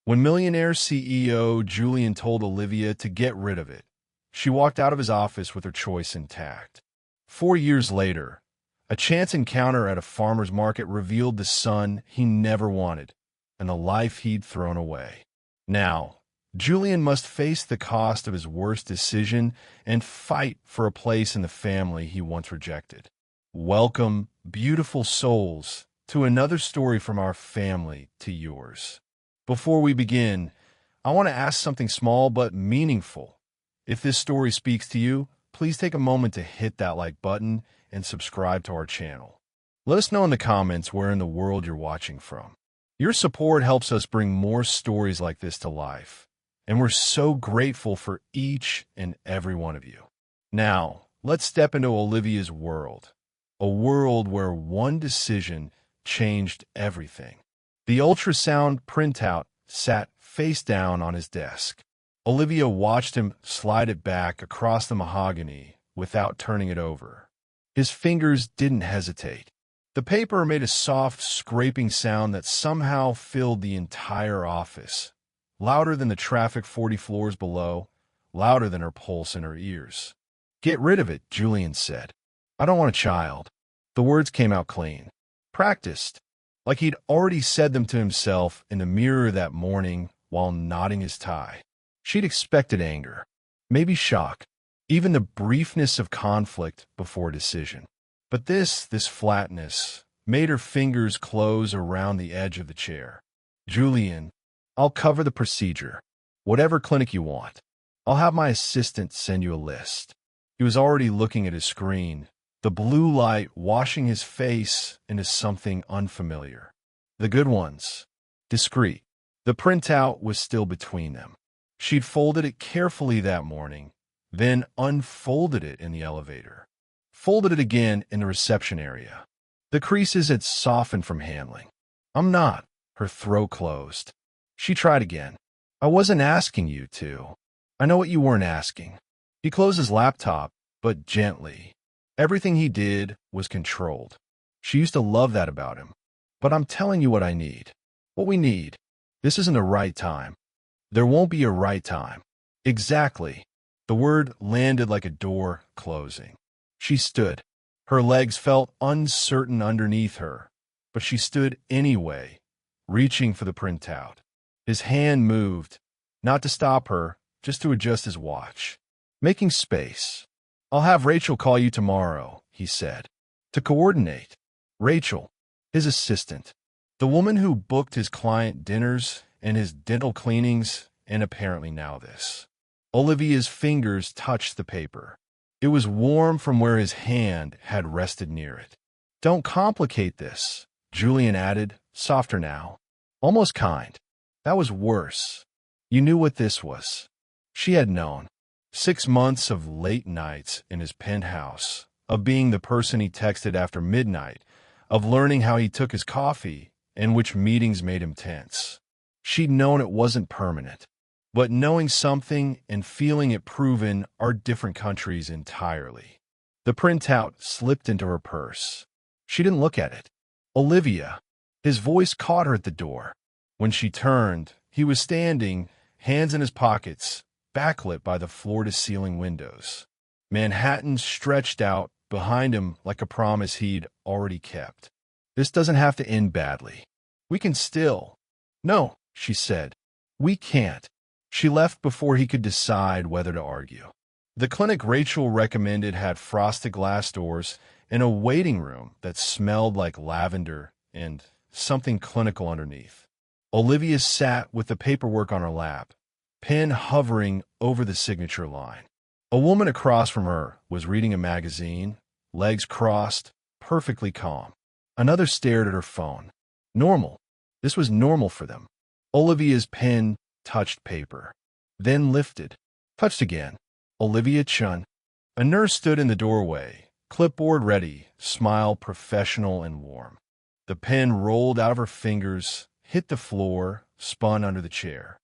When Millionaire CEO Julian told Olivia to get rid of it, she walked out of his office with her choice intact. 4 years later, a chance encounter at a farmer's market revealed the son he never wanted and the life he'd thrown away. Now, Julian must face the cost of his worst decision and fight for a place in the family he once rejected. Welcome, beautiful souls, to another story from our family to yours. Before we begin, I want to ask something small but meaningful. If this story speaks to you, please take a moment to hit that like button and subscribe to our channel. Let us know in the comments where in the world you're watching from. Your support helps us bring more stories like this to life, and we're so grateful for each and every one of you. Now, let's step into Olivia's world, a world where one decision changed everything. The ultrasound printout sat face down on his desk. Olivia watched him slide it back across the mahogany without turning it over. His fingers didn't hesitate. The paper made a soft, scraping sound that somehow filled the entire office, louder than the traffic 40 floors below, louder than her pulse in her ears. "Get rid of it," Julian said. "I don't want a child." The words came out clean, practiced, like he'd already said them to himself in the mirror that morning while knotting his tie. She'd expected anger, maybe shock, even the briefness of conflict before decision. But this flatness made her fingers close around the edge of the chair. "Julian, I'll cover the procedure. Whatever clinic you want. I'll have my assistant send you a list." He was already looking at his screen, the blue light washing his face into something unfamiliar. The good ones. Discreet. The printout was still between them. She'd folded it carefully that morning, then unfolded it in the elevator. Folded it again in the reception area. The creases had softened from handling. "I'm not." Her throat closed. She tried again. "I wasn't asking you to." "I know what you weren't asking." He closed his laptop, but gently. Everything he did was controlled. She used to love that about him. "But I'm telling you what I need. What we need. This isn't the right time. There won't be a right time." "Exactly." The word landed like a door closing. She stood. Her legs felt uncertain underneath her, but she stood anyway, reaching for the printout. His hand moved, not to stop her, just to adjust his watch. Making space. "I'll have Rachel call you tomorrow," he said. To coordinate. Rachel, his assistant. The woman who booked his client dinners and his dental cleanings, and apparently now this. Olivia's fingers touched the paper. It was warm from where his hand had rested near it. "Don't complicate this," Julian added, softer now. Almost kind. That was worse. You knew what this was. She had known. 6 months of late nights in his penthouse, of being the person he texted after midnight, of learning how he took his coffee and which meetings made him tense. She'd known it wasn't permanent. But knowing something and feeling it proven are different countries entirely. The printout slipped into her purse. She didn't look at it. "Olivia." His voice caught her at the door. When she turned, he was standing, hands in his pockets, backlit by the floor-to-ceiling windows. Manhattan stretched out behind him like a promise he'd already kept. "This doesn't have to end badly. We can still." "No," she said. "We can't." She left before he could decide whether to argue. The clinic Rachel recommended had frosted glass doors and a waiting room that smelled like lavender and something clinical underneath. Olivia sat with the paperwork on her lap, pen hovering over the signature line. A woman across from her was reading a magazine, legs crossed, perfectly calm. Another stared at her phone. Normal. This was normal for them. Olivia's pen touched paper, then lifted, touched again. "Olivia Chun." A nurse stood in the doorway, clipboard ready, smile professional and warm. The pen rolled out of her fingers, hit the floor, spun under the chair.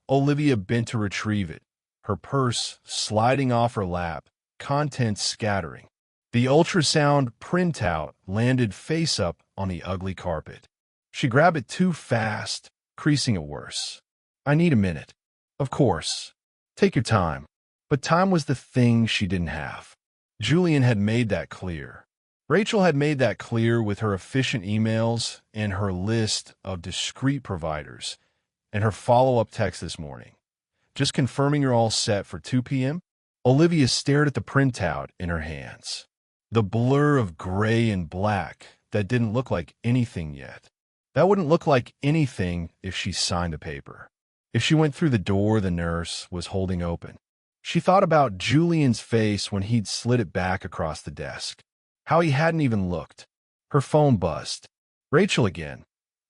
Olivia bent to retrieve it, her purse sliding off her lap, contents scattering. The ultrasound printout landed face up on the ugly carpet. She grabbed it too fast, creasing it worse. I need a minute. Of course. Take your time. But time was the thing she didn't have. Julian had made that clear. Rachel had made that clear with her efficient emails and her list of discreet providers and her follow-up text this morning. Just confirming you're all set for 2 p.m.? Olivia stared at the printout in her hands. The blur of gray and black that didn't look like anything yet. That wouldn't look like anything if she signed a paper. If she went through the door the nurse was holding open. She thought about Julian's face when he'd slid it back across the desk. How he hadn't even looked. Her phone buzzed. Rachel again.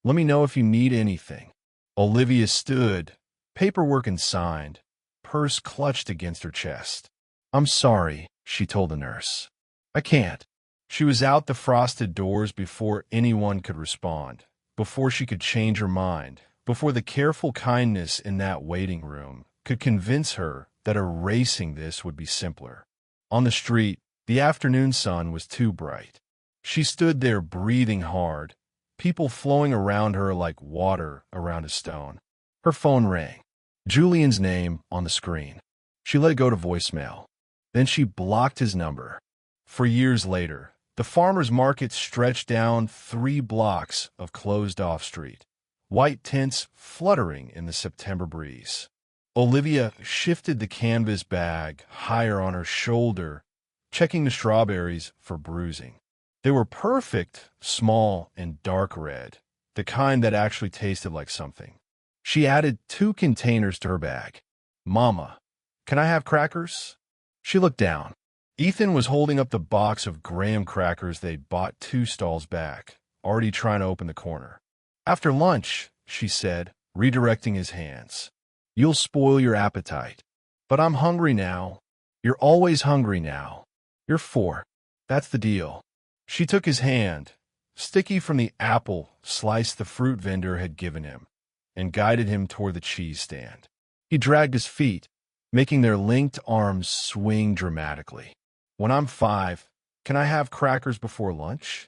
Let me know if you need anything. Olivia stood, paperwork and signed, purse clutched against her chest. I'm sorry, she told the nurse. I can't. She was out the frosted doors before anyone could respond, before she could change her mind, before the careful kindness in that waiting room could convince her that erasing this would be simpler. On the street, the afternoon sun was too bright. She stood there breathing hard, people flowing around her like water around a stone. Her phone rang. Julian's name on the screen. She let it go to voicemail. Then she blocked his number. For years later, the farmer's market stretched down 3 blocks of closed-off street, white tints fluttering in the September breeze. Olivia shifted the canvas bag higher on her shoulder, checking the strawberries for bruising. They were perfect, small, and dark red, the kind that actually tasted like something. She added 2 containers to her bag. Mama, can I have crackers? She looked down. Ethan was holding up the box of graham crackers they'd bought 2 stalls back, already trying to open the corner. After lunch, she said, redirecting his hands. You'll spoil your appetite. But I'm hungry now. You're always hungry now. You're 4. That's the deal. She took his hand, sticky from the apple slice the fruit vendor had given him, and guided him toward the cheese stand. He dragged his feet, making their linked arms swing dramatically. When I'm 5, can I have crackers before lunch?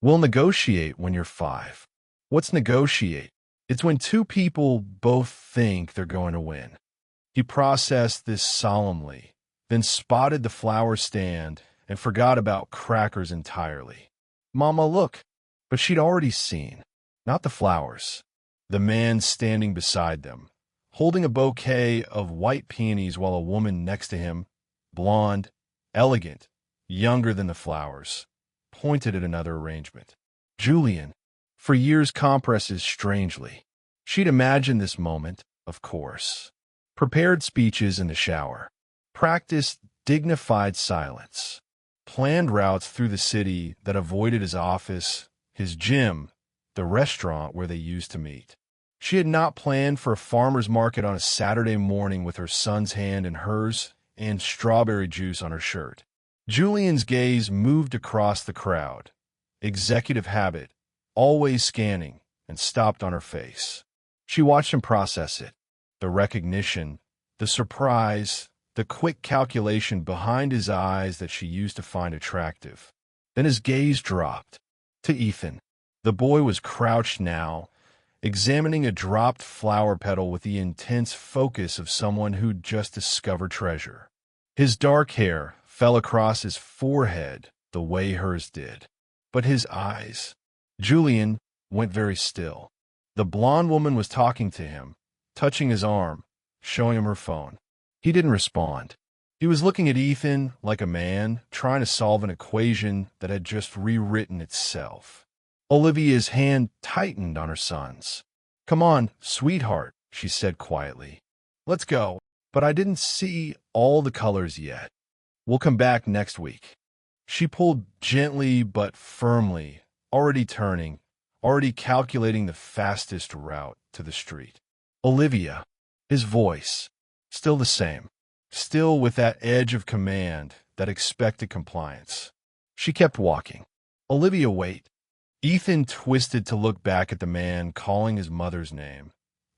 We'll negotiate when you're 5. What's negotiate? It's when 2 people both think they're going to win. He processed this solemnly, then spotted the flower stand and forgot about crackers entirely. Mama, look. But she'd already seen. Not the flowers. The man standing beside them, holding a bouquet of white peonies while a woman next to him, blonde, elegant, younger than the flowers, pointed at another arrangement. Julian. For years compresses strangely. She'd imagined this moment, of course. Prepared speeches in the shower. Practiced dignified silence. Planned routes through the city that avoided his office, his gym, the restaurant where they used to meet. She had not planned for a farmer's market on a Saturday morning with her son's hand in hers and strawberry juice on her shirt. Julian's gaze moved across the crowd. Executive habit, always scanning, and stopped on her face. She watched him process it. The recognition, the surprise, the quick calculation behind his eyes that she used to find attractive. Then his gaze dropped. To Ethan. The boy was crouched now, examining a dropped flower petal with the intense focus of someone who'd just discovered treasure. His dark hair fell across his forehead the way hers did. But his eyes, Julian, went very still. The blonde woman was talking to him, touching his arm, showing him her phone. He didn't respond. He was looking at Ethan like a man trying to solve an equation that had just rewritten itself. Olivia's hand tightened on her son's. Come on, sweetheart, she said quietly. Let's go. But I didn't see all the colors yet. We'll come back next week. She pulled gently but firmly, already turning, already calculating the fastest route to the street. Olivia, his voice, still the same, still with that edge of command that expected compliance. She kept walking. Olivia, wait. Ethan twisted to look back at the man calling his mother's name,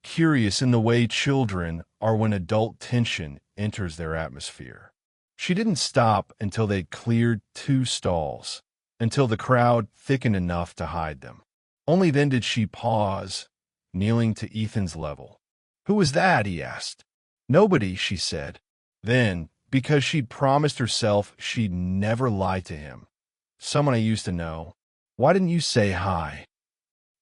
curious in the way children are when adult tension enters their atmosphere. She didn't stop until they'd cleared 2 stalls, until the crowd thickened enough to hide them. Only then did she pause, kneeling to Ethan's level. "Who was that?" he asked. "Nobody," she said. Then, because she'd promised herself she'd never lie to him, "Someone I used to know." "Why didn't you say hi?"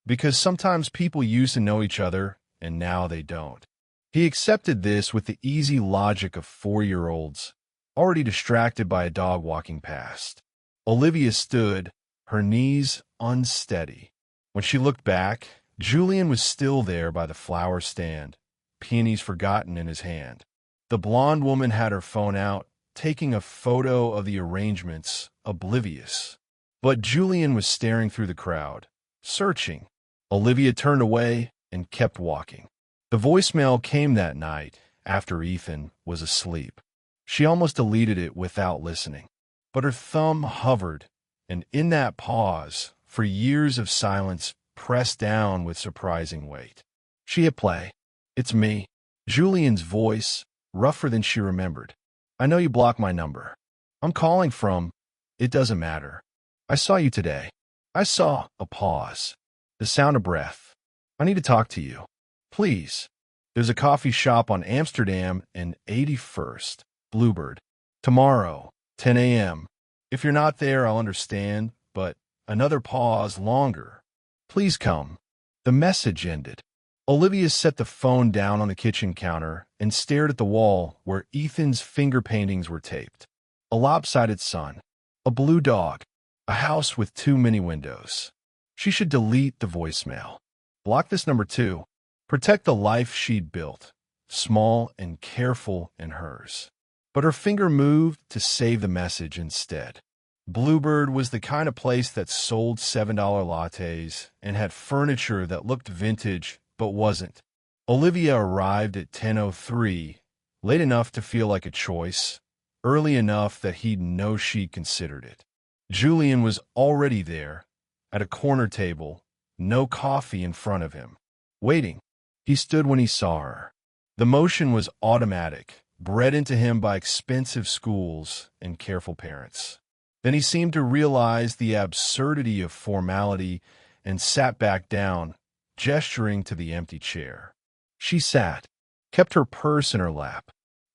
"Because sometimes people used to know each other, and now they don't." He accepted this with the easy logic of 4-year-olds, already distracted by a dog walking past. Olivia stood, her knees unsteady. When she looked back, Julian was still there by the flower stand, peonies forgotten in his hand. The blonde woman had her phone out, taking a photo of the arrangements, oblivious. But Julian was staring through the crowd, searching. Olivia turned away and kept walking. The voicemail came that night, after Ethan was asleep. She almost deleted it without listening. But her thumb hovered, and in that pause, for years of silence, pressed down with surprising weight. She hit play. "It's me." Julian's voice, rougher than she remembered. "I know you blocked my number. I'm calling from—" "It doesn't matter. I saw you today." "I saw—" A pause. The sound of breath. "I need to talk to you. Please. There's a coffee shop on Amsterdam and 81st. Bluebird. Tomorrow, 10 a.m. If you're not there, I'll understand, but—" Another pause, longer. "Please come." The message ended. Olivia set the phone down on the kitchen counter and stared at the wall where Ethan's finger paintings were taped. A lopsided sun, a blue dog, a house with too many windows. She should delete the voicemail. Block this number too. Protect the life she'd built, small and careful in hers. But her finger moved to save the message instead. Bluebird was the kind of place that sold $7 lattes and had furniture that looked vintage but wasn't. Olivia arrived at 10:03, late enough to feel like a choice, early enough that he'd know she considered it. Julian was already there, at a corner table, no coffee in front of him. Waiting. He stood when he saw her. The motion was automatic, bred into him by expensive schools and careful parents. Then he seemed to realize the absurdity of formality and sat back down, gesturing to the empty chair. She sat, kept her purse in her lap.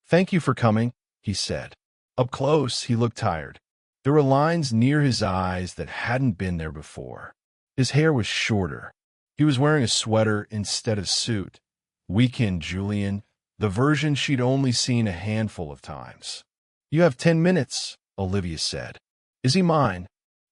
"Thank you for coming," he said. Up close, he looked tired. There were lines near his eyes that hadn't been there before. His hair was shorter. He was wearing a sweater instead of suit. Weekend Julian, the version she'd only seen a handful of times. "You have 10 minutes, Olivia said. "Is he mine?"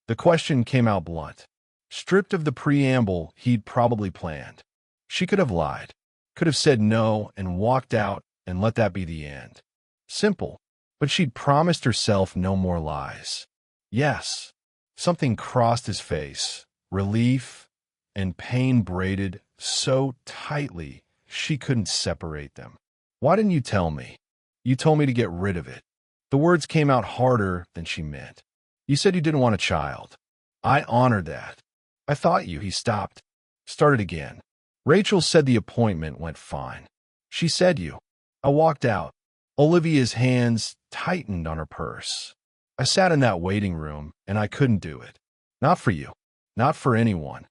The question came out blunt, stripped of the preamble he'd probably planned. She could have lied, could have said no and walked out and let that be the end. Simple, but she'd promised herself no more lies. Yes. Something crossed his face, relief and pain braided so tightly she couldn't separate them. "Why didn't you tell me? You told me to get rid of it." The words came out harder than she meant. "You said you didn't want a child. I honored that. I thought you—" He stopped. Started again. "Rachel said the appointment went fine. She said you." I walked out. Olivia's hands tightened on her purse. "I sat in that waiting room, and I couldn't do it. Not for you. Not for anyone."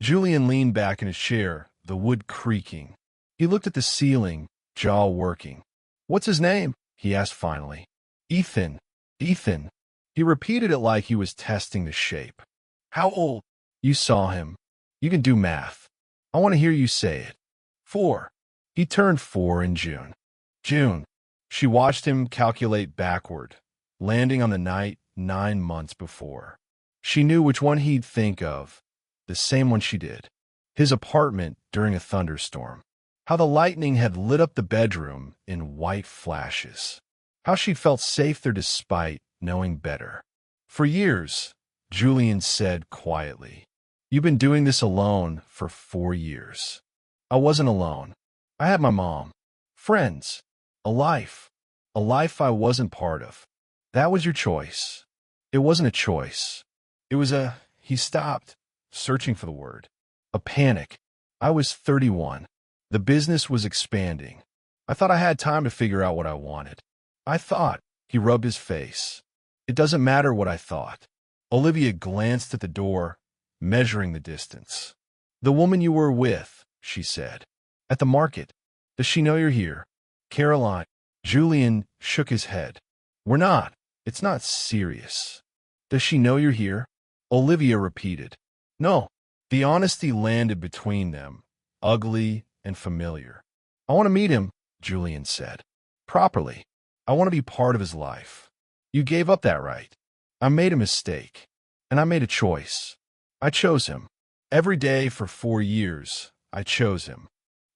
Julian leaned back in his chair, the wood creaking. He looked at the ceiling, jaw working. "What's his name?" he asked finally. "Ethan. Ethan." He repeated it like he was testing the shape. "How old?" "You saw him. You can do math. I want to hear you say it." 4. He turned 4 in June. June. She watched him calculate backward, landing on the night 9 months before. She knew which one he'd think of, the same one she did. His apartment during a thunderstorm. How the lightning had lit up the bedroom in white flashes. How she'd felt safe there despite knowing better. "For years," Julian said quietly. "You've been doing this alone for 4 years." "I wasn't alone. I had my mom, friends, a life I wasn't part of." "That was your choice." "It wasn't a choice. It was a—" He stopped, searching for the word. "A panic. I was 31. The business was expanding. I thought I had time to figure out what I wanted. I thought—" He rubbed his face. "It doesn't matter what I thought." Olivia glanced at the door, measuring the distance. "The woman you were with," she said. At the market. Does she know you're here? Caroline. Julian shook his head. We're not. It's not serious. Does she know you're here? Olivia repeated. No. The honesty landed between them, ugly and familiar. I want to meet him, Julian said. Properly. I want to be part of his life. You gave up that right. I made a mistake. And I made a choice. I chose him. Every day for 4 years, I chose him.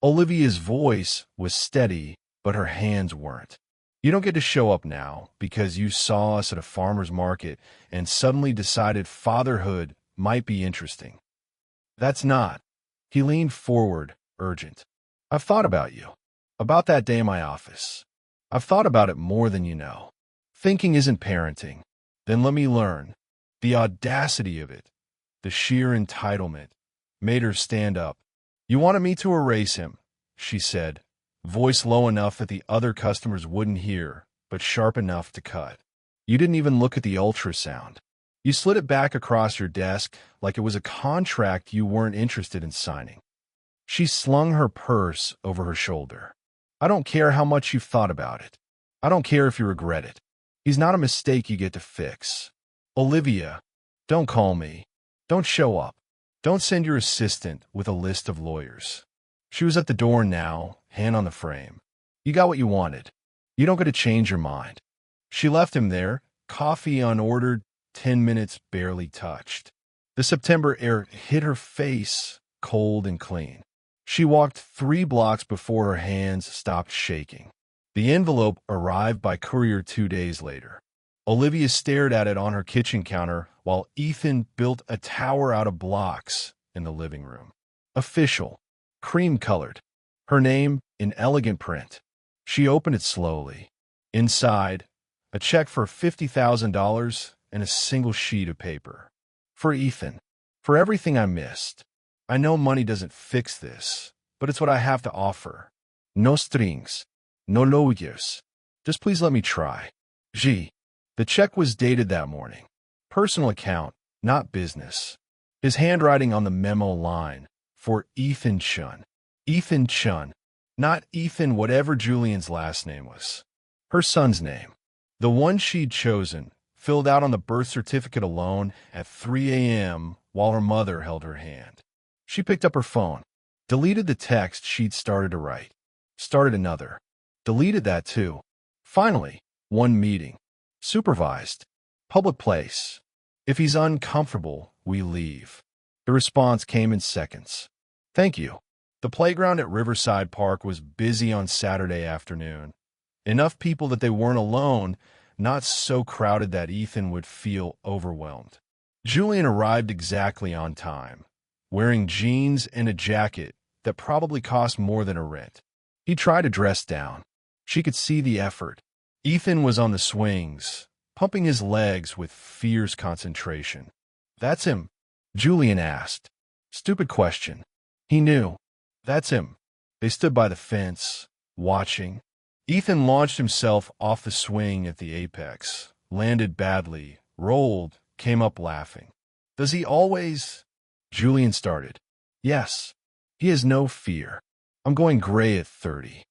Olivia's voice was steady, but her hands weren't. You don't get to show up now because you saw us at a farmer's market and suddenly decided fatherhood might be interesting. That's not. He leaned forward, urgent. I've thought about you. About that day in my office. I've thought about it more than you know. Thinking isn't parenting. Then let me learn. The audacity of it, the sheer entitlement, made her stand up. You wanted me to erase him, she said, voice low enough that the other customers wouldn't hear, but sharp enough to cut. You didn't even look at the ultrasound. You slid it back across your desk like it was a contract you weren't interested in signing. She slung her purse over her shoulder. I don't care how much you've thought about it. I don't care if you regret it. He's not a mistake you get to fix. Olivia, don't call me. Don't show up. Don't send your assistant with a list of lawyers. She was at the door now, hand on the frame. You got what you wanted. You don't get to change your mind. She left him there, coffee unordered, 10 minutes barely touched. The September air hit her face, cold and clean. She walked 3 blocks before her hands stopped shaking. The envelope arrived by courier 2 days later. Olivia stared at it on her kitchen counter while Ethan built a tower out of blocks in the living room. Official, cream-colored. Her name in elegant print. She opened it slowly. Inside, a check for $50,000 and a single sheet of paper. For Ethan. For everything I missed. I know money doesn't fix this, but it's what I have to offer. No strings. No lawyers. Just please let me try. G. The check was dated that morning. Personal account, not business. His handwriting on the memo line. For Ethan Chun. Ethan Chun. Not Ethan whatever Julian's last name was. Her son's name. The one she'd chosen, filled out on the birth certificate alone at 3 a.m. while her mother held her hand. She picked up her phone. Deleted the text she'd started to write. Started another. Deleted that too. Finally, one meeting. Supervised. Public place. If he's uncomfortable, we leave. The response came in seconds. Thank you. The playground at Riverside Park was busy on Saturday afternoon. Enough people that they weren't alone, not so crowded that Ethan would feel overwhelmed. Julian arrived exactly on time, wearing jeans and a jacket that probably cost more than a rent. He tried to dress down. She could see the effort. Ethan was on the swings, pumping his legs with fierce concentration. That's him, Julian asked. Stupid question. He knew. That's him. They stood by the fence, watching. Ethan launched himself off the swing at the apex, landed badly, rolled, came up laughing. Does he always? Julian started. Yes. He has no fear. I'm going gray at 30.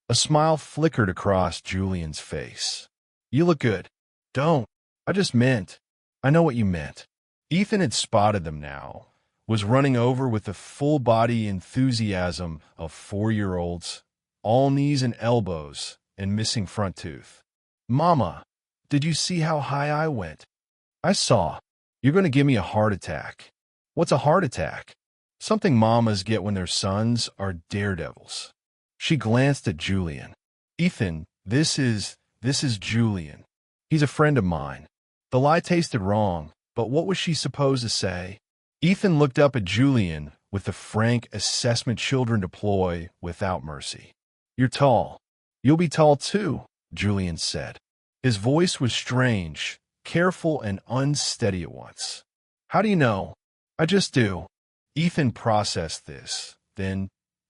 A smile flickered across Julian's face. You look good. Don't. I just meant. I know what you meant. Ethan had spotted them now, was running over with the full-body enthusiasm of 4-year-olds, all knees and elbows, and missing front tooth. Mama, did you see how high I went? I saw. You're going to give me a heart attack. What's a heart attack? Something mamas get when their sons are daredevils. She glanced at Julian. Ethan, this is Julian. He's a friend of mine. The lie tasted wrong, but what was she supposed to say? Ethan looked up at Julian with the frank assessment children deploy without mercy. You're tall. You'll be tall too, Julian said. His voice was strange, careful and unsteady at once. How do you know? I just do. Ethan processed this. Then,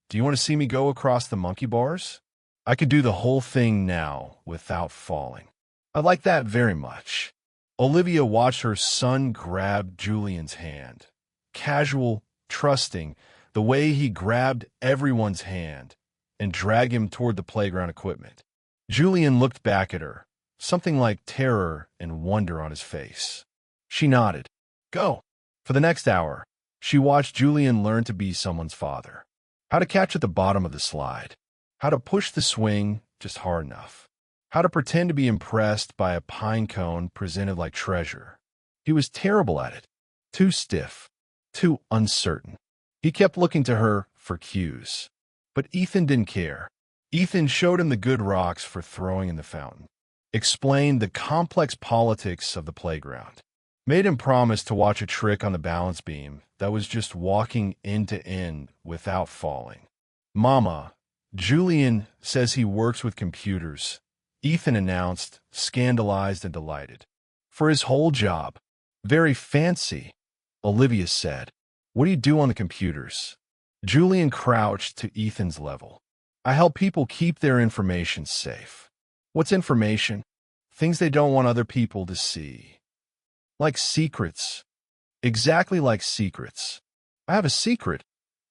do you want to see me go across the monkey bars? I could do the whole thing now without falling. I like that very much. Olivia watched her son grab Julian's hand. Casual, trusting, the way he grabbed everyone's hand and dragged him toward the playground equipment. Julian looked back at her, something like terror and wonder on his face. She nodded. Go. For the next hour, she watched Julian learn to be someone's father. How to catch at the bottom of the slide. How to push the swing just hard enough. How to pretend to be impressed by a pine cone presented like treasure. He was terrible at it. Too stiff. Too uncertain. He kept looking to her for cues. But Ethan didn't care. Ethan showed him the good rocks for throwing in the fountain. Explained the complex politics of the playground. Made him promise to watch a trick on the balance beam that was just walking end to end without falling. Mama, Julian says he works with computers, Ethan announced, scandalized and delighted. For his whole job. Very fancy, Olivia said. What do you do on the computers? Julian crouched to Ethan's level. I help people keep their information safe. What's information? Things they don't want other people to see. Like secrets. Exactly like secrets. I have a secret,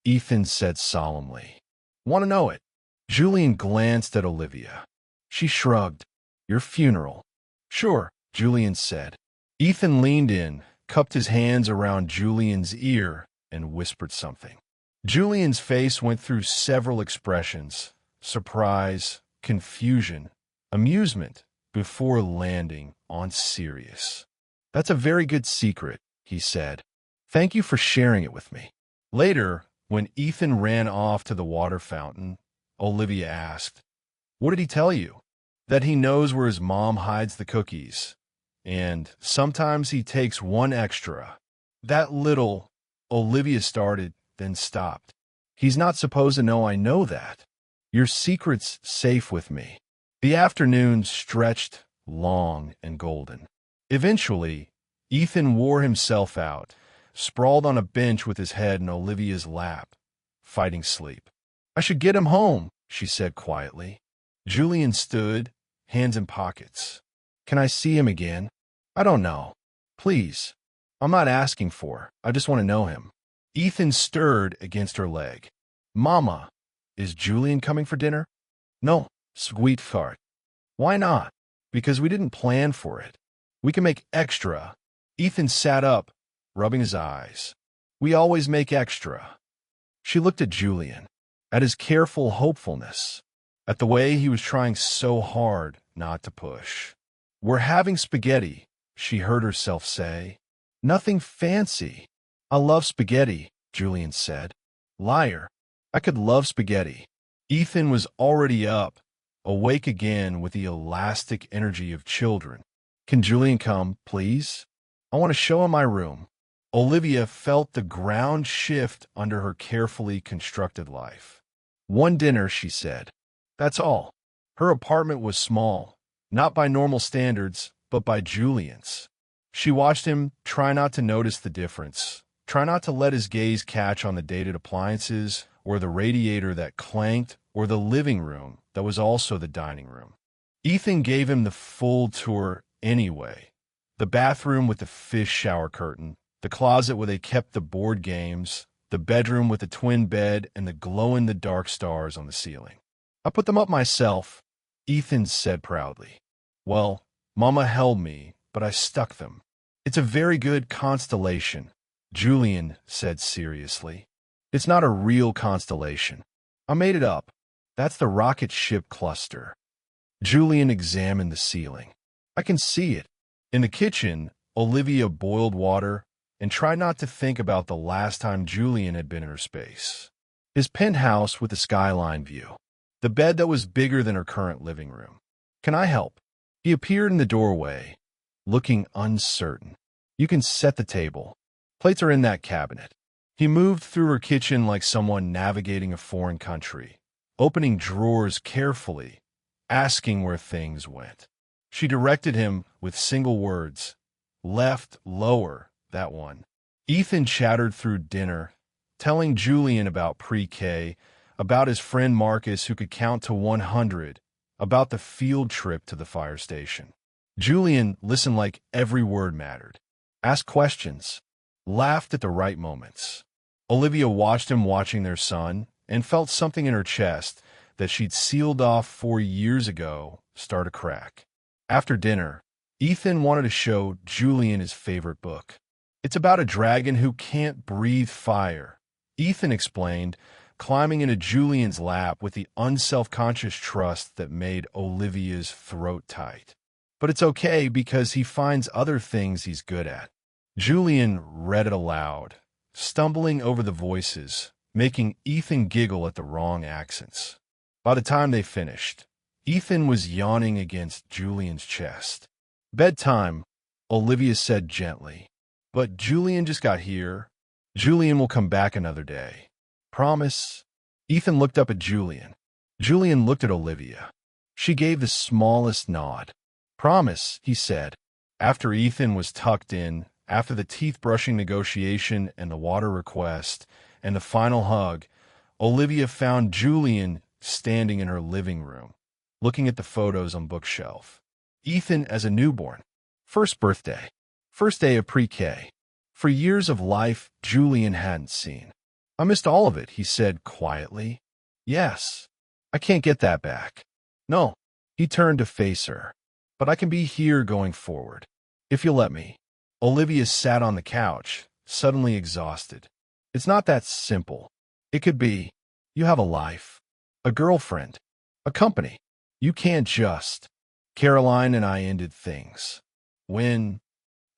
Ethan said solemnly. Want to know it? Julian glanced at Olivia. She shrugged. Your funeral. Sure, Julian said. Ethan leaned in, cupped his hands around Julian's ear, and whispered something. Julian's face went through several expressions: surprise, confusion, amusement, before landing on serious. That's a very good secret, he said. Thank you for sharing it with me. Later, when Ethan ran off to the water fountain, Olivia asked, What did he tell you? That he knows where his mom hides the cookies. And sometimes he takes one extra. That little, Olivia started, then stopped. He's not supposed to know I know that. Your secret's safe with me. The afternoon stretched long and golden. Eventually, Ethan wore himself out, sprawled on a bench with his head in Olivia's lap, fighting sleep. I should get him home, she said quietly. Julian stood, hands in pockets. Can I see him again? I don't know. Please. I'm not asking for. I just want to know him. Ethan stirred against her leg. Mama, is Julian coming for dinner? No, sweetheart. Why not? Because we didn't plan for it. We can make extra. Ethan sat up, rubbing his eyes. We always make extra. She looked at Julian, at his careful hopefulness, at the way he was trying so hard not to push. We're having spaghetti, she heard herself say. Nothing fancy. I love spaghetti, Julian said. Liar. I could love spaghetti. Ethan was already up, awake again with the elastic energy of children. Can Julian come, please? I want to show him my room. Olivia felt the ground shift under her carefully constructed life. One dinner, she said. That's all. Her apartment was small, not by normal standards, but by Julian's. She watched him try not to notice the difference, try not to let his gaze catch on the dated appliances, or the radiator that clanked, or the living room that was also the dining room. Ethan gave him the full tour anyway. The bathroom with the fish shower curtain, the closet where they kept the board games, the bedroom with the twin bed and the glow-in-the-dark stars on the ceiling. I put them up myself, Ethan said proudly. Well, Mama held me, but I stuck them. It's a very good constellation, Julian said seriously. It's not a real constellation. I made it up. That's the rocket ship cluster. Julian examined the ceiling. I can see it. In the kitchen, Olivia boiled water and tried not to think about the last time Julian had been in her space. His penthouse with the skyline view. The bed that was bigger than her current living room. Can I help? He appeared in the doorway, looking uncertain. You can set the table. Plates are in that cabinet. He moved through her kitchen like someone navigating a foreign country, opening drawers carefully, asking where things went. She directed him with single words. Left, lower, that one. Ethan chattered through dinner, telling Julian about pre-K, about his friend Marcus who could count to 100, about the field trip to the fire station. Julian listened like every word mattered, asked questions, laughed at the right moments. Olivia watched him watching their son and felt something in her chest that she'd sealed off 4 years ago start to crack. After dinner, Ethan wanted to show Julian his favorite book. It's about a dragon who can't breathe fire, Ethan explained, climbing into Julian's lap with the unselfconscious trust that made Olivia's throat tight. But it's okay because he finds other things he's good at. Julian read it aloud, stumbling over the voices, making Ethan giggle at the wrong accents. By the time they finished, Ethan was yawning against Julian's chest. "Bedtime," Olivia said gently. "But Julian just got here. Julian will come back another day. Promise?" Ethan looked up at Julian. Julian looked at Olivia. She gave the smallest nod. "Promise," he said. After Ethan was tucked in, after the teeth-brushing negotiation and the water request and the final hug, Olivia found Julian standing in her living room, looking at the photos on bookshelf. Ethan as a newborn. First birthday. First day of pre-K. For years of life Julian hadn't seen. "I missed all of it," he said quietly. "Yes. I can't get that back." "No." He turned to face her. "But I can be here going forward, if you'll let me." Olivia sat on the couch, suddenly exhausted. "It's not that simple. It could be. You have a life, a girlfriend, a company. You can't just." "Caroline and I ended things. When?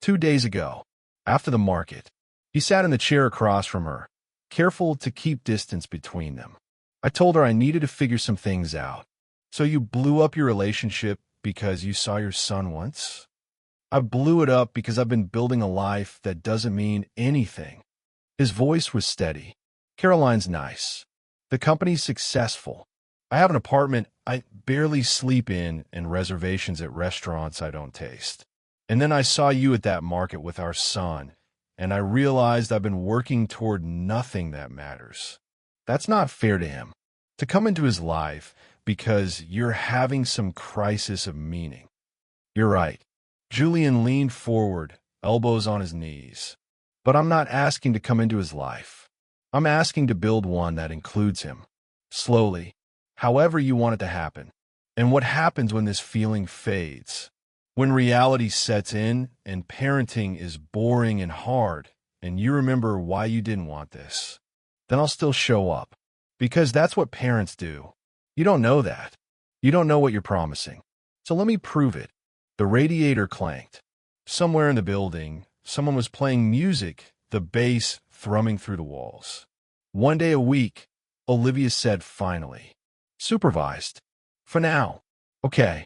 2 days ago, after the market." He sat in the chair across from her, careful to keep distance between them. "I told her I needed to figure some things out." "So you blew up your relationship because you saw your son once?" "I blew it up because I've been building a life that doesn't mean anything." His voice was steady. "Caroline's nice. The company's successful. I have an apartment I barely sleep in and reservations at restaurants I don't taste. And then I saw you at that market with our son, and I realized I've been working toward nothing that matters." That's not fair to him, to come into his life because you're having some crisis of meaning. "You're right." Julian leaned forward, elbows on his knees. "But I'm not asking to come into his life. I'm asking to build one that includes him. Slowly, however you want it to happen. And what happens when this feeling fades? When reality sets in and parenting is boring and hard, and you remember why you didn't want this. Then I'll still show up. Because that's what parents do. You don't know that. You don't know what you're promising. So let me prove it." The radiator clanked. Somewhere in the building, someone was playing music, the bass thrumming through the walls. "1 day a week," Olivia said finally. "Supervised. For now. Okay.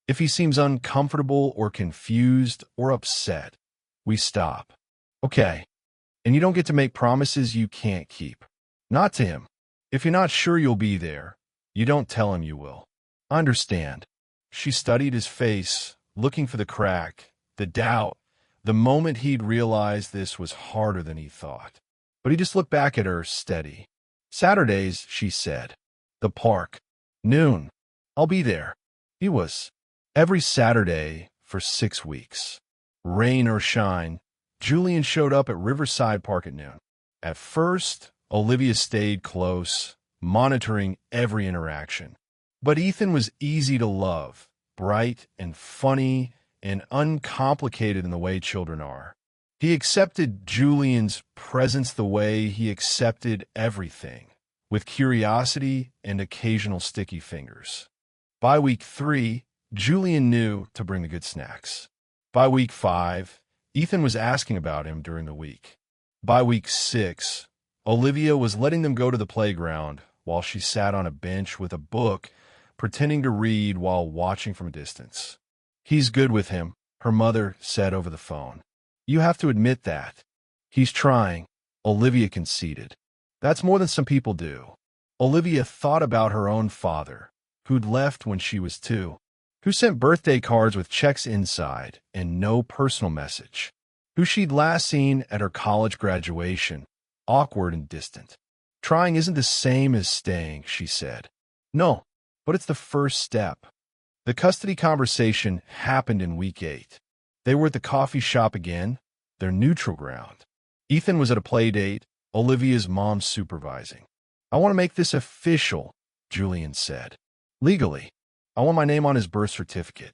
If he seems uncomfortable or confused or upset, we stop. Okay. And you don't get to make promises you can't keep. Not to him. If you're not sure you'll be there, you don't tell him you will." "I understand." She studied his face, looking for the crack, the doubt, the moment he'd realized this was harder than he thought. But he just looked back at her, steady. "Saturdays," she said. "The park. Noon. I'll be there." He was. Every Saturday for 6 weeks. Rain or shine, Julian showed up at Riverside Park at noon. At first, Olivia stayed close, monitoring every interaction. But Ethan was easy to love, bright and funny and uncomplicated in the way children are. He accepted Julian's presence the way he accepted everything, with curiosity and occasional sticky fingers. By week 3, Julian knew to bring the good snacks. By week 5, Ethan was asking about him during the week. By week 6, Olivia was letting them go to the playground while she sat on a bench with a book, pretending to read while watching from a distance. "He's good with him," her mother said over the phone. "You have to admit that." "He's trying," Olivia conceded. "That's more than some people do." Olivia thought about her own father, who'd left when she was 2. Who sent birthday cards with checks inside and no personal message, who she'd last seen at her college graduation, awkward and distant. "Trying isn't the same as staying," she said. "No, but it's the first step." The custody conversation happened in week 8. They were at the coffee shop again, their neutral ground. Ethan was at a play date, Olivia's mom supervising. I want to make this official, Julian said. Legally. I want my name on his birth certificate.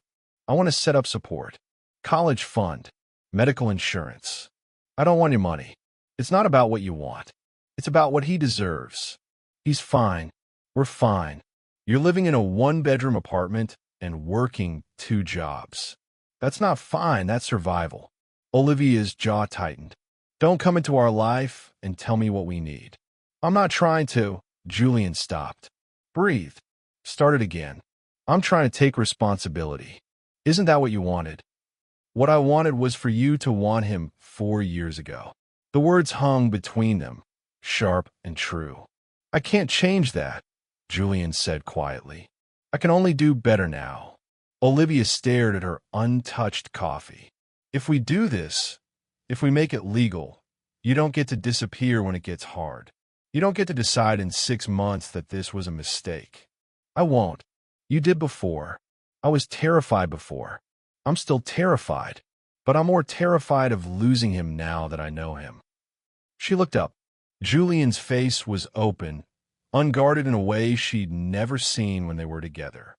I want to set up support. College fund. Medical insurance. I don't want your money. It's not about what you want. It's about what he deserves. He's fine. We're fine. You're living in a one-bedroom apartment and working 2 jobs. That's not fine, that's survival. Olivia's jaw tightened. Don't come into our life and tell me what we need. I'm not trying to. Julian stopped. Breathe. Start it again. I'm trying to take responsibility. Isn't that what you wanted? What I wanted was for you to want him 4 years ago. The words hung between them, sharp and true. I can't change that, Julian said quietly. I can only do better now. Olivia stared at her untouched coffee. If we do this, if we make it legal, you don't get to disappear when it gets hard. You don't get to decide in 6 months that this was a mistake. I won't. You did before. I was terrified before. I'm still terrified, but I'm more terrified of losing him now that I know him. She looked up. Julian's face was open, unguarded in a way she'd never seen when they were together.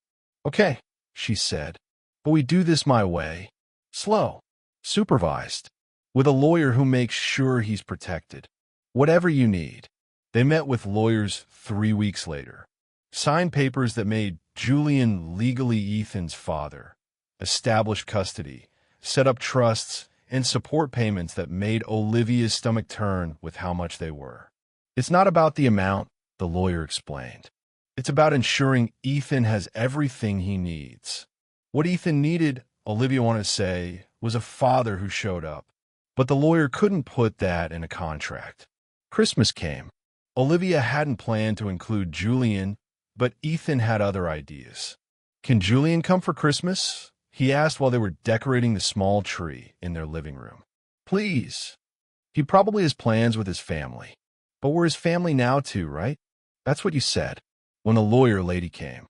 Okay, she said, but we do this my way. Slow. Supervised. With a lawyer who makes sure he's protected. Whatever you need. They met with lawyers 3 weeks later. Signed papers that made Julian legally Ethan's father. Established custody. Set up trusts and support payments that made Olivia's stomach turn with how much they were. It's not about the amount, the lawyer explained. It's about ensuring Ethan has everything he needs. What Ethan needed, Olivia wanted to say, was a father who showed up. But the lawyer couldn't put that in a contract. Christmas came. Olivia hadn't planned to include Julian, but Ethan had other ideas. Can Julian come for Christmas? He asked while they were decorating the small tree in their living room. Please. He probably has plans with his family. But we're his family now too, right? That's what you said. When the lawyer lady came.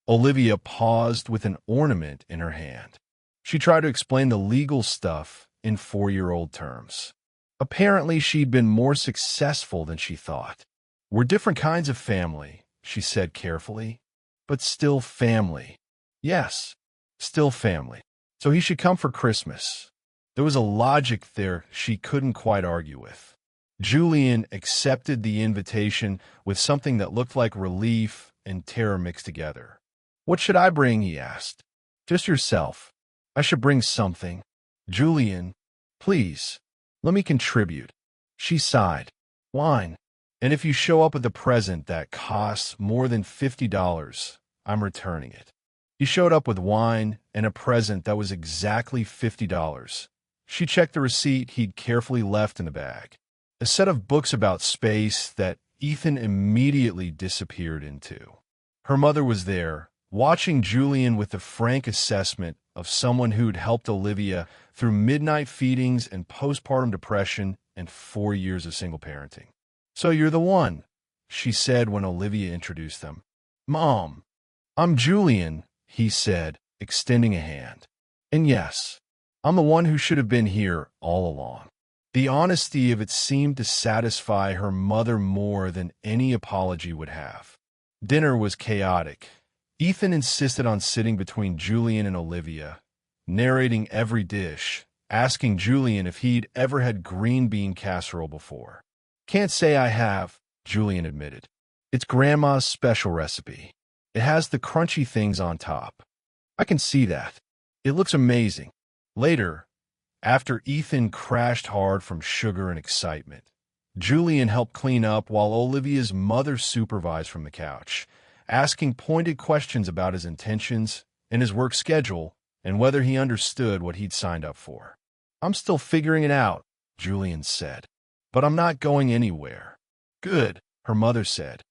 Olivia paused with an ornament in her hand. She tried to explain the legal stuff in 4-year-old terms. Apparently, she'd been more successful than she thought. We're different kinds of family, she said carefully, but still family. Yes, still family. So he should come for Christmas. There was a logic there she couldn't quite argue with. Julian accepted the invitation with something that looked like relief and terror mixed together. What should I bring? He asked. Just yourself. I should bring something. Julian, please, let me contribute. She sighed. Wine. And if you show up with a present that costs more than $50, I'm returning it. He showed up with wine and a present that was exactly $50. She checked the receipt he'd carefully left in the bag. A set of books about space that Ethan immediately disappeared into. Her mother was there, watching Julian with the frank assessment of someone who'd helped Olivia through midnight feedings and postpartum depression and 4 years of single parenting. So you're the one, she said when Olivia introduced them. Mom, I'm Julian, he said, extending a hand. And yes, I'm the one who should have been here all along. The honesty of it seemed to satisfy her mother more than any apology would have. Dinner was chaotic. Ethan insisted on sitting between Julian and Olivia, narrating every dish, asking Julian if he'd ever had green bean casserole before. Can't say I have, Julian admitted. It's Grandma's special recipe. It has the crunchy things on top. I can see that. It looks amazing. Later, after Ethan crashed hard from sugar and excitement, Julian helped clean up while Olivia's mother supervised from the couch, asking pointed questions about his intentions and his work schedule and whether he understood what he'd signed up for. I'm still figuring it out, Julian said, but I'm not going anywhere. Good, her mother said,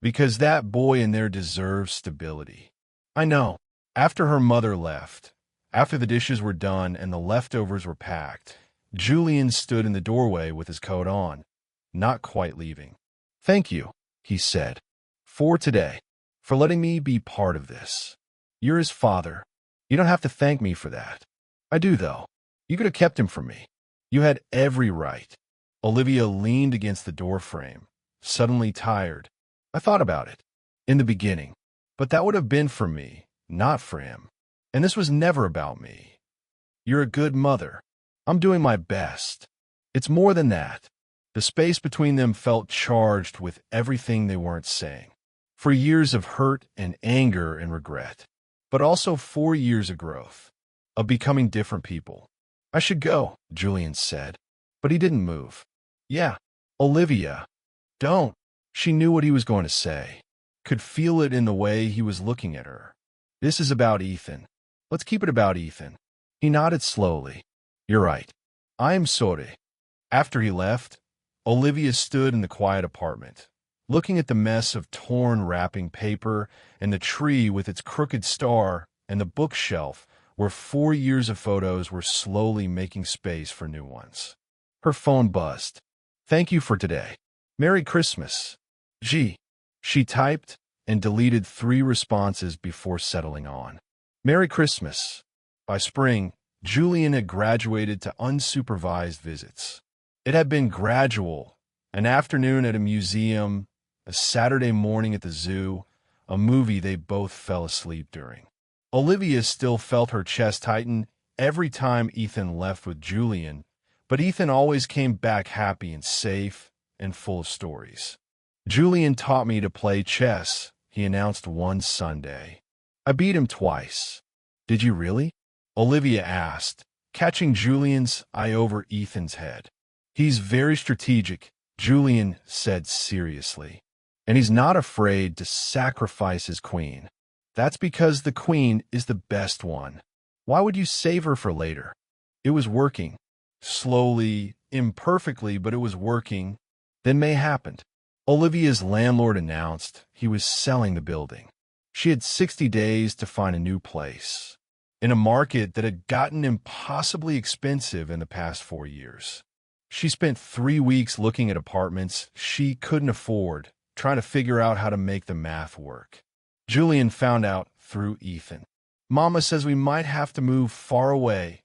because that boy in there deserves stability. I know. After her mother left, after the dishes were done and the leftovers were packed, Julian stood in the doorway with his coat on, not quite leaving. Thank you, he said, for today, for letting me be part of this. You're his father. You don't have to thank me for that. I do, though. You could have kept him from me. You had every right. Olivia leaned against the doorframe, suddenly tired. I thought about it. In the beginning. But that would have been for me, not for him. And this was never about me. You're a good mother. I'm doing my best. It's more than that. The space between them felt charged with everything they weren't saying. For years of hurt and anger and regret. But also 4 years of growth. Of becoming different people. I should go, Julian said. But he didn't move. Yeah, Olivia. Don't. She knew what he was going to say. Could feel it in the way he was looking at her. This is about Ethan. Let's keep it about Ethan. He nodded slowly. You're right. I am sorry. After he left, Olivia stood in the quiet apartment, looking at the mess of torn wrapping paper and the tree with its crooked star and the bookshelf where 4 years of photos were slowly making space for new ones. Her phone buzzed. Thank you for today. Merry Christmas. Gee. She typed and deleted 3 responses before settling on. Merry Christmas. By spring, Julian had graduated to unsupervised visits. It had been gradual, an afternoon at a museum, a Saturday morning at the zoo, a movie they both fell asleep during. Olivia still felt her chest tighten every time Ethan left with Julian, but Ethan always came back happy and safe and full of stories. Julian taught me to play chess, he announced one Sunday. I beat him twice. Did you really? Olivia asked, catching Julian's eye over Ethan's head. He's very strategic, Julian said seriously. And he's not afraid to sacrifice his queen. That's because the queen is the best one. Why would you save her for later? It was working. Slowly, imperfectly, but it was working. Then May happened. Olivia's landlord announced he was selling the building. She had 60 days to find a new place, in a market that had gotten impossibly expensive in the past 4 years. She spent 3 weeks looking at apartments she couldn't afford, trying to figure out how to make the math work. Julian found out through Ethan. Mama says we might have to move far away,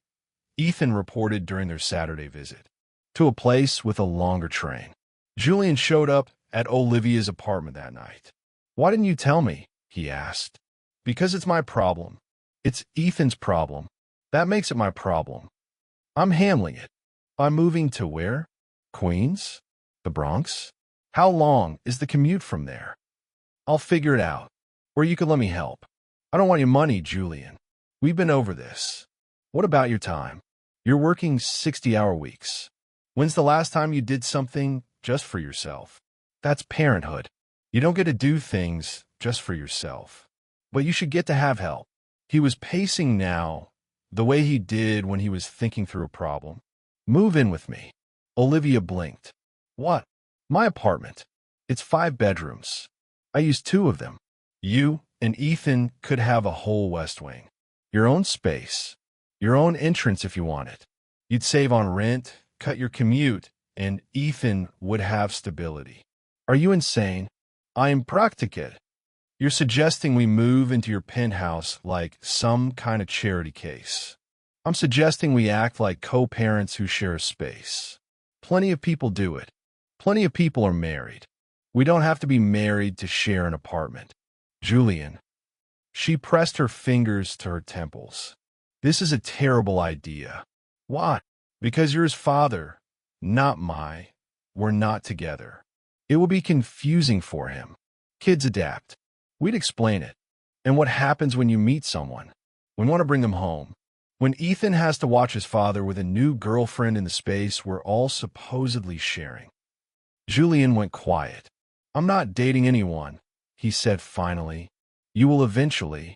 Ethan reported during their Saturday visit, to a place with a longer train. Julian showed up at Olivia's apartment that night. Why didn't you tell me? He asked. Because it's my problem. It's Ethan's problem. That makes it my problem. I'm handling it. I'm moving to where? Queens? The Bronx? How long is the commute from there? I'll figure it out. Or you could let me help. I don't want your money, Julian. We've been over this. What about your time? You're working 60-hour weeks. When's the last time you did something just for yourself? That's parenthood. You don't get to do things just for yourself. But you should get to have help. He was pacing now, the way he did when he was thinking through a problem. Move in with me. Olivia blinked. What? My apartment. It's 5 bedrooms. I use 2 of them. You and Ethan could have a whole West Wing. Your own space. Your own entrance if you want it. You'd save on rent, cut your commute, and Ethan would have stability. Are you insane? I'm practical. You're suggesting we move into your penthouse like some kind of charity case. I'm suggesting we act like co-parents who share a space. Plenty of people do it. Plenty of people are married. We don't have to be married to share an apartment. Julian. She pressed her fingers to her temples. This is a terrible idea. Why? Because you're his father, not my. We're not together. It will be confusing for him. Kids adapt. We'd explain it. And what happens when you meet someone? We want to bring them home. When Ethan has to watch his father with a new girlfriend in the space we're all supposedly sharing. Julian went quiet. I'm not dating anyone, he said finally. You will eventually.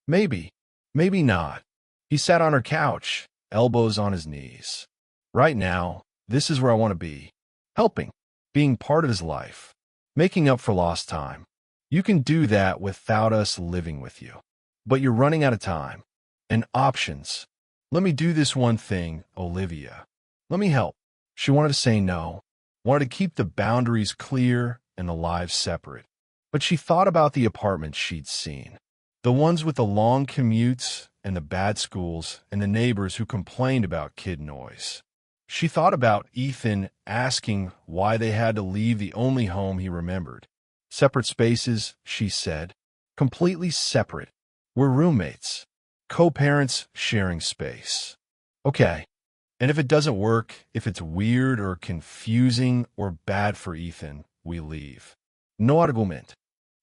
Maybe. Maybe not. He sat on her couch, elbows on his knees. Right now, this is where I want to be. Helping. Being part of his life. Making up for lost time. You can do that without us living with you. But you're running out of time. And options. Let me do this one thing, Olivia. Let me help. She wanted to say no. Wanted to keep the boundaries clear and the lives separate. But she thought about the apartments she'd seen. The ones with the long commutes and the bad schools and the neighbors who complained about kid noise. She thought about Ethan asking why they had to leave the only home he remembered. Separate spaces, she said. Completely separate. We're roommates. Co-parents sharing space. Okay. And if it doesn't work, if it's weird or confusing or bad for Ethan, we leave. No argument.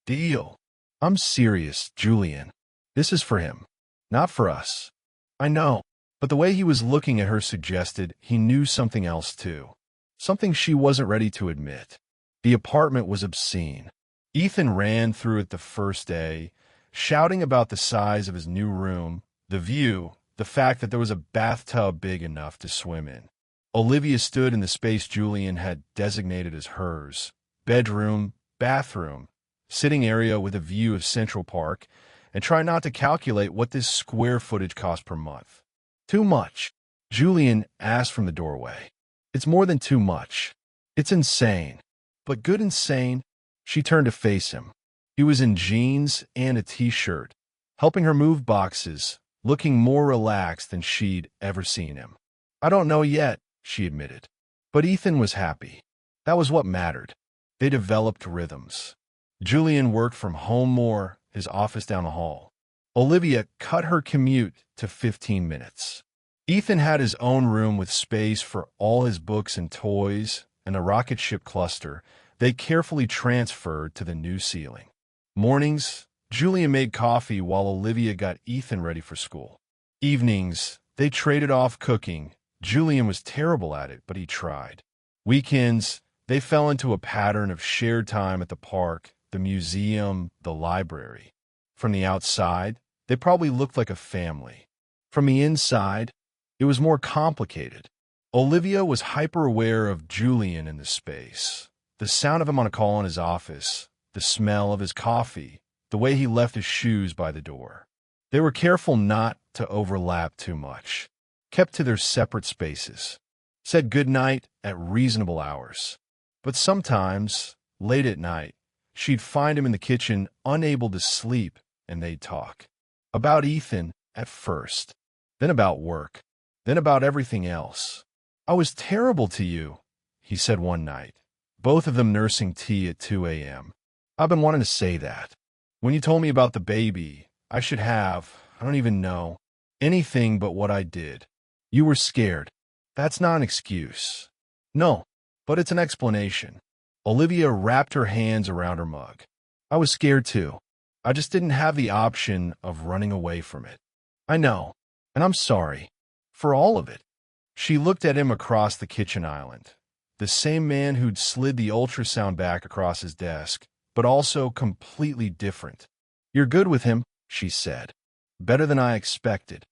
Deal. I'm serious, Julian. This is for him, not for us. I know. But the way he was looking at her suggested he knew something else too. Something she wasn't ready to admit. The apartment was obscene. Ethan ran through it the first day, shouting about the size of his new room, the view, the fact that there was a bathtub big enough to swim in. Olivia stood in the space Julian had designated as hers. Bedroom, bathroom, sitting area with a view of Central Park, and tried not to calculate what this square footage cost per month. Too much, Julian asked from the doorway. It's more than too much. It's insane. But good insane? She turned to face him. He was in jeans and a t-shirt, helping her move boxes, looking more relaxed than she'd ever seen him. I don't know yet, she admitted. But Ethan was happy. That was what mattered. They developed rhythms. Julian worked from home more, his office down the hall. Olivia cut her commute to 15 minutes. Ethan had his own room with space for all his books and toys and a rocket ship cluster they carefully transferred to the new ceiling. Mornings, Julian made coffee while Olivia got Ethan ready for school. Evenings, they traded off cooking. Julian was terrible at it, but he tried. Weekends, they fell into a pattern of shared time at the park, the museum, the library. From the outside, they probably looked like a family. From the inside, it was more complicated. Olivia was hyper-aware of Julian in the space. The sound of him on a call in his office, the smell of his coffee, the way he left his shoes by the door. They were careful not to overlap too much, kept to their separate spaces, said goodnight at reasonable hours. But sometimes, late at night, she'd find him in the kitchen, unable to sleep, and they'd talk. About Ethan at first, then about work, then about everything else. I was terrible to you, he said one night, both of them nursing tea at 2 a.m. I've been wanting to say that. When you told me about the baby, I should have, I don't even know, anything but what I did. You were scared. That's not an excuse. No, but it's an explanation. Olivia wrapped her hands around her mug. I was scared too. I just didn't have the option of running away from it. I know, and I'm sorry. For all of it. She looked at him across the kitchen island. The same man who'd slid the ultrasound back across his desk, but also completely different. You're good with him, she said. Better than I expected.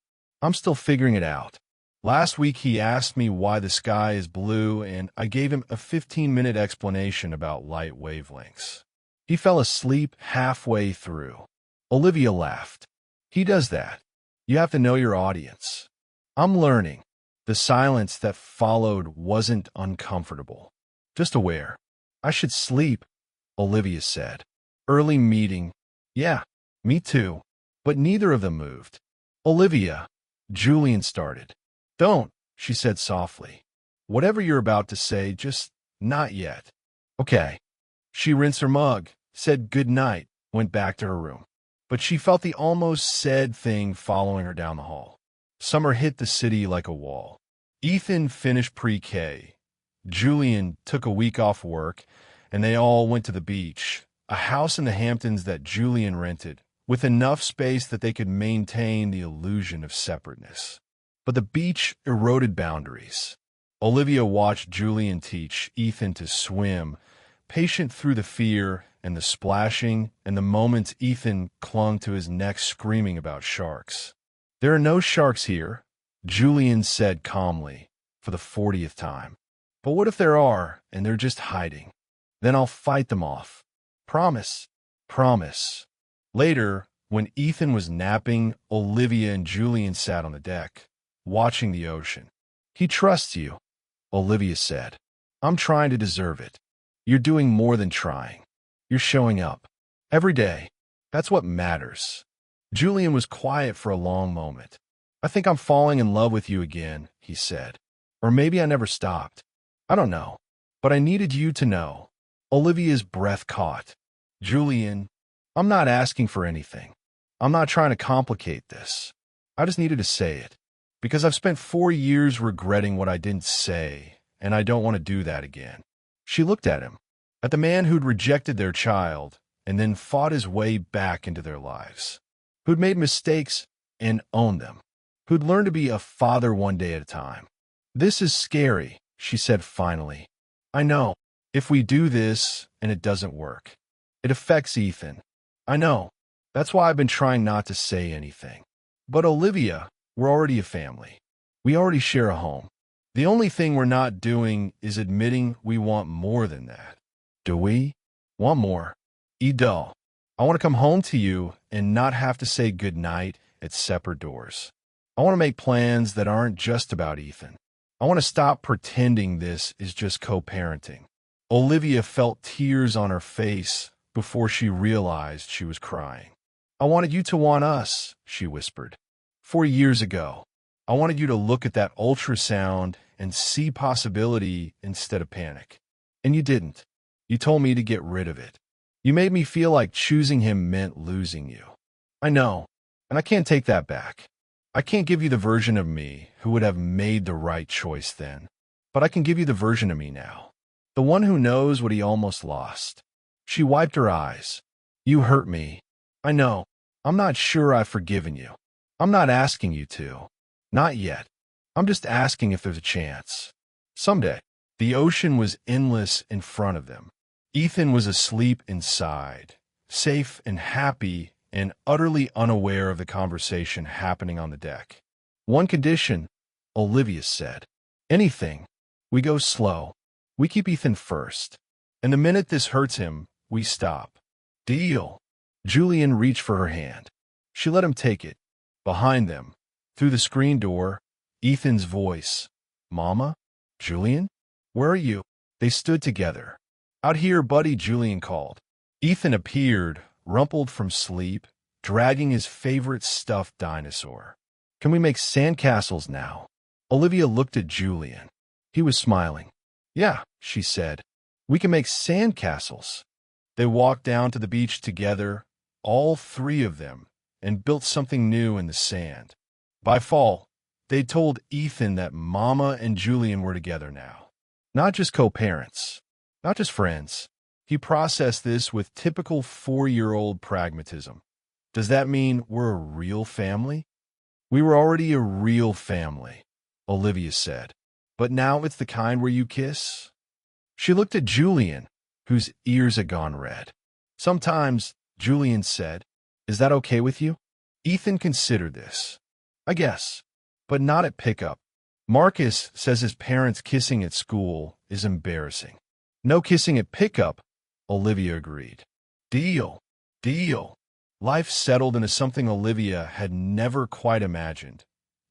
I'm still figuring it out. Last week he asked me why the sky is blue, and I gave him a 15-minute explanation about light wavelengths. He fell asleep halfway through. Olivia laughed. He does that. You have to know your audience. I'm learning. The silence that followed wasn't uncomfortable. Just aware. I should sleep, Olivia said. Early meeting. Yeah, me too. But neither of them moved. Olivia, Julian started. Don't, she said softly. Whatever you're about to say, just not yet. Okay. She rinsed her mug, said good night, went back to her room. But she felt the almost said thing following her down the hall. Summer hit the city like a wall. Ethan finished pre-K. Julian took a week off work, and they all went to the beach, a house in the Hamptons that Julian rented, with enough space that they could maintain the illusion of separateness. But the beach eroded boundaries. Olivia watched Julian teach Ethan to swim, patient through the fear and the splashing and the moments Ethan clung to his neck screaming about sharks. There are no sharks here, Julian said calmly, for the 40th time. But what if there are, and they're just hiding? Then I'll fight them off. Promise. Promise. Later, when Ethan was napping, Olivia and Julian sat on the deck, watching the ocean. He trusts you, Olivia said. I'm trying to deserve it. You're doing more than trying. You're showing up. Every day. That's what matters. Julian was quiet for a long moment. I think I'm falling in love with you again, he said. Or maybe I never stopped. I don't know. But I needed you to know. Olivia's breath caught. Julian, I'm not asking for anything. I'm not trying to complicate this. I just needed to say it. Because I've spent 4 years regretting what I didn't say, and I don't want to do that again. She looked at him, at the man who'd rejected their child and then fought his way back into their lives, who'd made mistakes and owned them, who'd learned to be a father one day at a time. This is scary, she said finally. I know. If we do this and it doesn't work, it affects Ethan. I know. That's why I've been trying not to say anything. But Olivia, we're already a family. We already share a home. The only thing we're not doing is admitting we want more than that. Do we? Want more? Edel, I want to come home to you and not have to say goodnight at separate doors. I want to make plans that aren't just about Ethan. I want to stop pretending this is just co-parenting. Olivia felt tears on her face before she realized she was crying. I wanted you to want us, she whispered. 4 years ago, I wanted you to look at that ultrasound and see possibility instead of panic. And you didn't. You told me to get rid of it. You made me feel like choosing him meant losing you. I know, and I can't take that back. I can't give you the version of me who would have made the right choice then, but I can give you the version of me now, the one who knows what he almost lost. She wiped her eyes. You hurt me. I know. I'm not sure I've forgiven you. I'm not asking you to. Not yet. I'm just asking if there's a chance. Someday. The ocean was endless in front of them. Ethan was asleep inside, safe and happy and utterly unaware of the conversation happening on the deck. One condition, Olivia said. Anything. We go slow. We keep Ethan first. And the minute this hurts him, we stop. Deal. Julian reached for her hand. She let him take it. Behind them, through the screen door, Ethan's voice. Mama? Julian? Where are you? They stood together. Out here, buddy, Julian called. Ethan appeared, rumpled from sleep, dragging his favorite stuffed dinosaur. Can we make sandcastles now? Olivia looked at Julian. He was smiling. Yeah, she said. We can make sandcastles. They walked down to the beach together, all three of them, and built something new in the sand. By fall, they told Ethan that Mama and Julian were together now. Not just co-parents, not just friends. He processed this with typical 4-year-old pragmatism. Does that mean we're a real family? We were already a real family, Olivia said. But now it's the kind where you kiss? She looked at Julian, whose ears had gone red. Sometimes, Julian said, is that okay with you? Ethan considered this. I guess, but not at pickup. Marcus says his parents kissing at school is embarrassing. No kissing at pickup, Olivia agreed. Deal. Deal. Life settled into something Olivia had never quite imagined.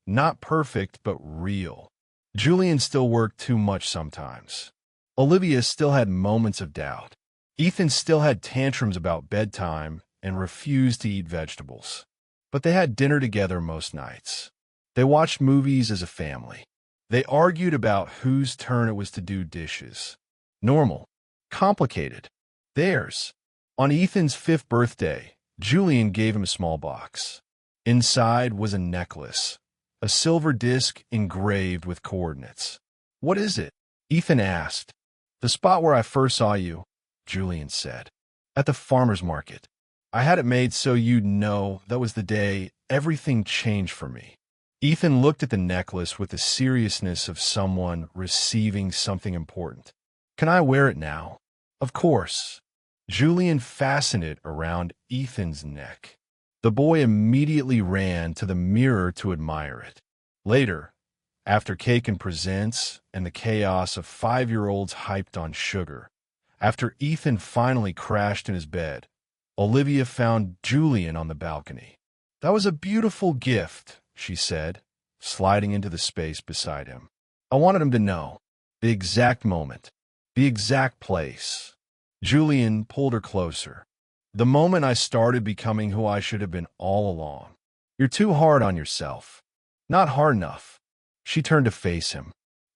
Not perfect, but real. Julian still worked too much sometimes. Olivia still had moments of doubt. Ethan still had tantrums about bedtime and refused to eat vegetables. But they had dinner together most nights. They watched movies as a family. They argued about whose turn it was to do dishes. Normal. Complicated. Theirs. On Ethan's 5th birthday, Julian gave him a small box. Inside was a necklace, a silver disc engraved with coordinates. What is it? Ethan asked. The spot where I first saw you, Julian said. At the farmer's market. I had it made so you'd know that was the day everything changed for me. Ethan looked at the necklace with the seriousness of someone receiving something important. Can I wear it now? Of course. Julian fastened it around Ethan's neck. The boy immediately ran to the mirror to admire it. Later, after cake and presents and the chaos of 5-year-olds hyped on sugar, after Ethan finally crashed in his bed, Olivia found Julian on the balcony. That was a beautiful gift, she said, sliding into the space beside him. I wanted him to know. The exact moment. The exact place. Julian pulled her closer. The moment I started becoming who I should have been all along. You're too hard on yourself. Not hard enough. She turned to face him.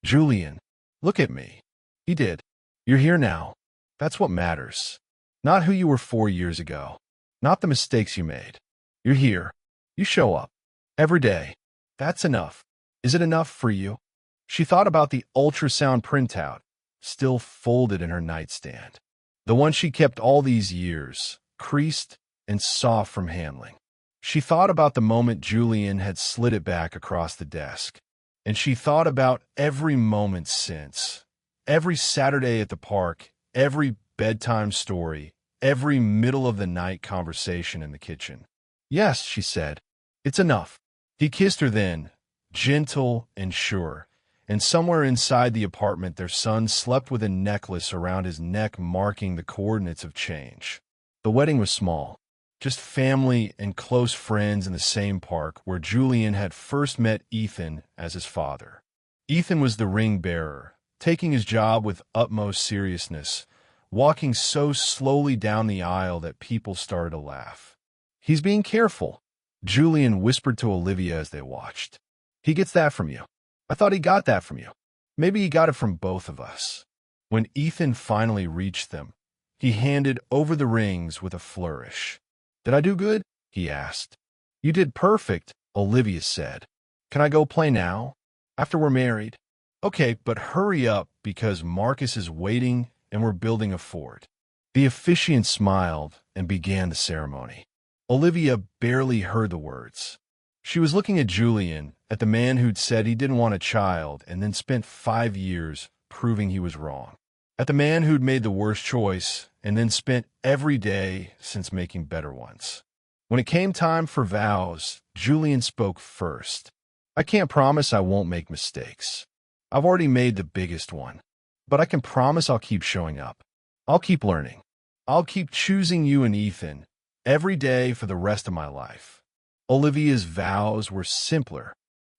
Julian, look at me. He did. You're here now. That's what matters. Not who you were 4 years ago. Not the mistakes you made. You're here. You show up. Every day. That's enough. Is it enough for you? She thought about the ultrasound printout, still folded in her nightstand. The one she kept all these years, creased and soft from handling. She thought about the moment Julian had slid it back across the desk. And she thought about every moment since. Every Saturday at the park, every bedtime story, every middle-of-the-night conversation in the kitchen. Yes, she said. It's enough. He kissed her then, gentle and sure. And somewhere inside the apartment, their son slept with a necklace around his neck marking the coordinates of change. The wedding was small. Just family and close friends in the same park where Julian had first met Ethan as his father. Ethan was the ring bearer, taking his job with utmost seriousness, walking so slowly down the aisle that people started to laugh. He's being careful, Julian whispered to Olivia as they watched. He gets that from you. I thought he got that from you. Maybe he got it from both of us. When Ethan finally reached them, he handed over the rings with a flourish. Did I do good? He asked. You did perfect, Olivia said. Can I go play now? After we're married? Okay, but hurry up because Marcus is waiting and we're building a fort. The officiant smiled and began the ceremony. Olivia barely heard the words. She was looking at Julian, at the man who'd said he didn't want a child and then spent 5 years proving he was wrong. At the man who'd made the worst choice and then spent every day since making better ones. When it came time for vows, Julian spoke first. I can't promise I won't make mistakes. I've already made the biggest one. But I can promise I'll keep showing up. I'll keep learning. I'll keep choosing you and Ethan every day for the rest of my life. Olivia's vows were simpler.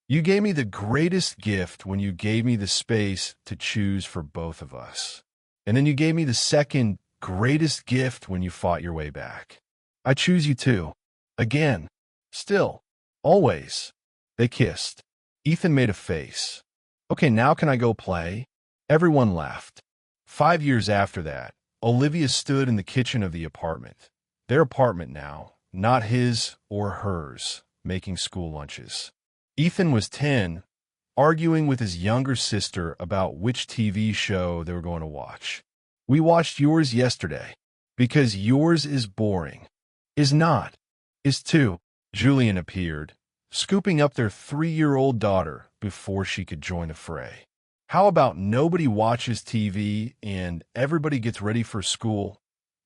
You gave me the greatest gift when you gave me the space to choose for both of us. And then you gave me the second greatest gift when you fought your way back. I choose you too. Again. Still. Always. They kissed. Ethan made a face. Okay, now can I go play? Everyone laughed. 5 years after that, Olivia stood in the kitchen of the apartment. Their apartment now, not his or hers, making school lunches. Ethan was 10, arguing with his younger sister about which TV show they were going to watch. We watched yours yesterday, because yours is boring. Is not. Is too. Julian appeared, scooping up their 3-year-old daughter before she could join the fray. How about nobody watches TV and everybody gets ready for school?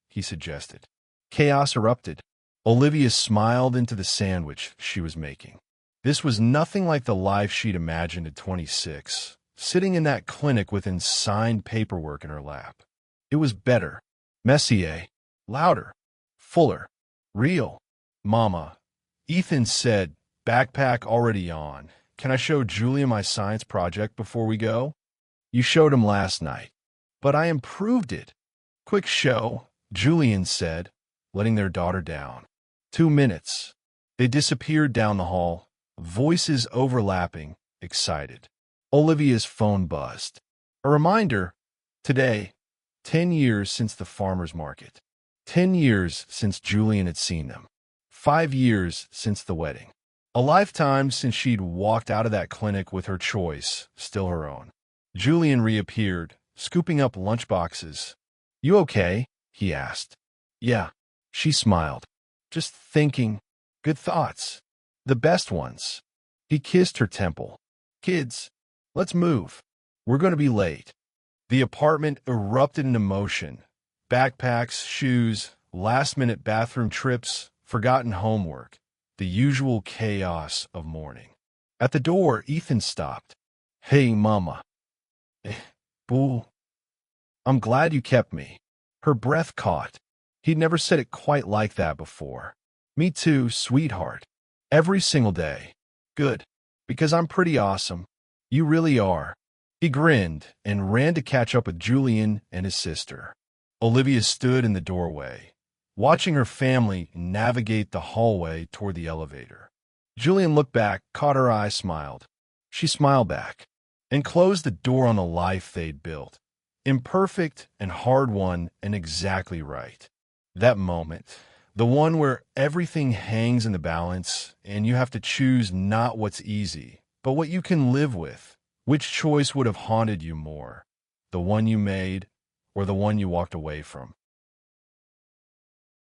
He suggested. Chaos erupted. Olivia smiled into the sandwich she was making. This was nothing like the life she'd imagined at 26, sitting in that clinic with signed paperwork in her lap. It was better, messier, louder, fuller, real. Mama, Ethan said, backpack already on. Can I show Julia my science project before we go? You showed him last night, but I improved it. Quick show, Julian said, letting their daughter down. 2 minutes. They disappeared down the hall, voices overlapping, excited. Olivia's phone buzzed. A reminder, today, 10 years since the farmer's market. 10 years since Julian had seen them. 5 years since the wedding. A lifetime since she'd walked out of that clinic with her choice, still her own. Julian reappeared, scooping up lunchboxes. You okay? He asked. Yeah. She smiled. Just thinking. Good thoughts. The best ones. He kissed her temple. Kids, let's move. We're going to be late. The apartment erupted into motion. Backpacks, shoes, last-minute bathroom trips, forgotten homework. The usual chaos of morning. At the door, Ethan stopped. Hey, Mama. Boo. I'm glad you kept me. Her breath caught. He'd never said it quite like that before. Me too, sweetheart. Every single day. Good. Because I'm pretty awesome. You really are. He grinned and ran to catch up with Julian and his sister. Olivia stood in the doorway, watching her family navigate the hallway toward the elevator. Julian looked back, caught her eye, smiled. She smiled back. and closed the door on the life they'd built. Imperfect and hard-won and exactly right. That moment, the one where everything hangs in the balance and you have to choose not what's easy, but what you can live with. Which choice would have haunted you more? The one you made or the one you walked away from?